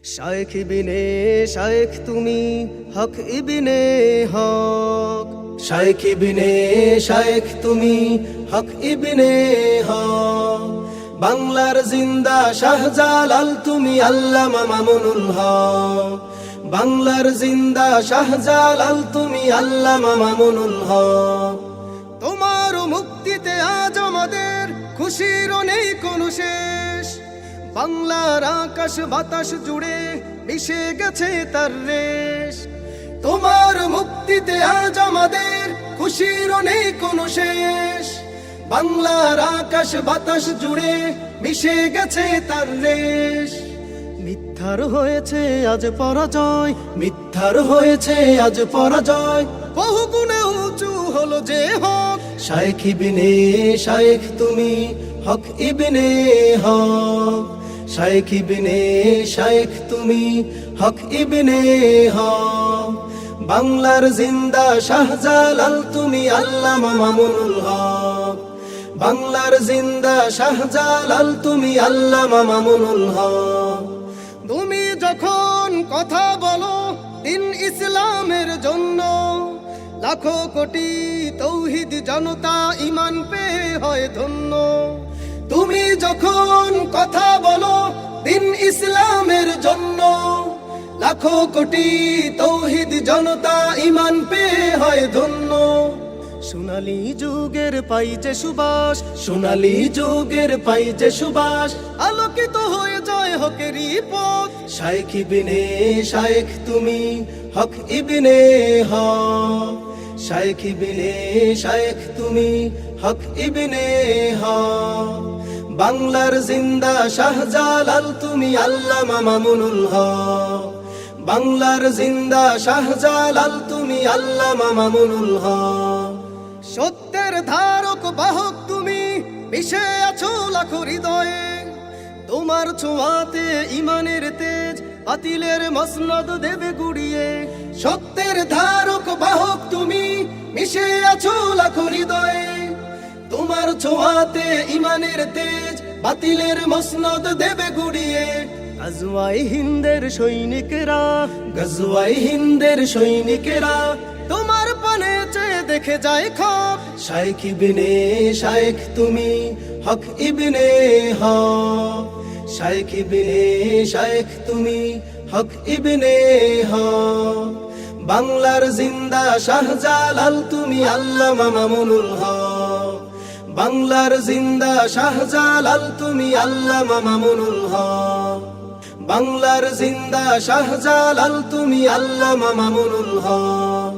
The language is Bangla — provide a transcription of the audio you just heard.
শায়েখ ইবনে শায়েখ তুমি হক ইবনে হক, শায়েখ ইবনে শায়েখ তুমি হক ইবনে হক। বাংলার জিন্দা শাহজালাল তুমি আল্লামা মামুনুল হক, বাংলার জিন্দা শাহজালাল তুমি আল্লামা মামুনুল হক। তোমার মুক্তিতে আজ আমাদের খুশির নেই কোনো শেষ, বাংলার আকাশ বাতাস জুড়ে মিশে গেছে তার রেশ। তোমার মুক্তিতে আজ আমাদের খুশির নেই কোনো শেষ, বাংলার আকাশ বাতাস জুড়ে মিশে গেছে তার রেশ। মিথ্যার হয়েছে আজ পরাজয়, মিথ্যার হয়েছে আজ পরাজয়, বহু গুণে উঁচু হলো যে হক। শায়েখ ইবনে শায়েখ তুমি হক ইবনে হক, শায়েখ ইবনে শায়েখ তুমি হক ইবনে হক। বাংলার জিন্দা শাহজালাল তুমি আল্লামা মামুনুল হক, বাংলার জিন্দা শাহজালাল তুমি আল্লামা মামুনুল হক। তুমি যখন কথা বলো দিন ইসলামের জন্য, লাখো কোটি তৌহিদ জনতা ঈমান পেয়ে হয় ধন্য। তুমি যখন কথা বলো দিন ইসলামের জন্য, লাখো কোটি তৌহিদ জনতা ঈমান পেয়ে হয় ধন্য। সোনালী যুগের পাই যে সুবাস, সোনালী যুগের পাই যে সুবাস, আলোকিত হয়ে যায় হকেরই পথ। শায়েখ ইবনে শায়েখ তুমি হক ইবনে হক, শায়েখ ইবনে শায়েখ তুমি হক ইবনে হক। বাংলার জিন্দা শাহজালাল তুমি আল্লামা মামুনুল হক, বাংলার জিন্দা শাহজালাল তুমি আল্লামা মামুনুল হক। সত্যের ধারক বাহক তুমি মিশে আছো লাখো হৃদয়ে, তোমার ছোঁয়াতে ইমানের তেজ বাতিলের মসনদ দেবে গুড়িয়ে। সত্যের ধারক বাহক তুমি মিশে আছো লাখো হৃদয়ে, তোমার ছোঁয়াতে ইমানের তেজ বাতিলের মসনদ দেবে গুড়িয়ে। গজওয়াই হিন্দের সৈনিকেরা, গজওয়াই হিন্দের সৈনিকেরা তোমার পানে চেয়ে দেখে যায় খপ। শায়েখ ইবনে শায়েখ তুমি হক ইবনে হক, শায়েখ ইবনে শায়েখ তুমি হক ইবনে হক। বাংলার জিন্দা শাহজালাল তুমি আল্লামা মামুনুল হক, বাংলার জিন্দা শাহজালাল তুমি আল্লামা মামুনুল হক। বাংলার জিন্দা শাহজালাল তুমি আল্লামা মামুনুল হক।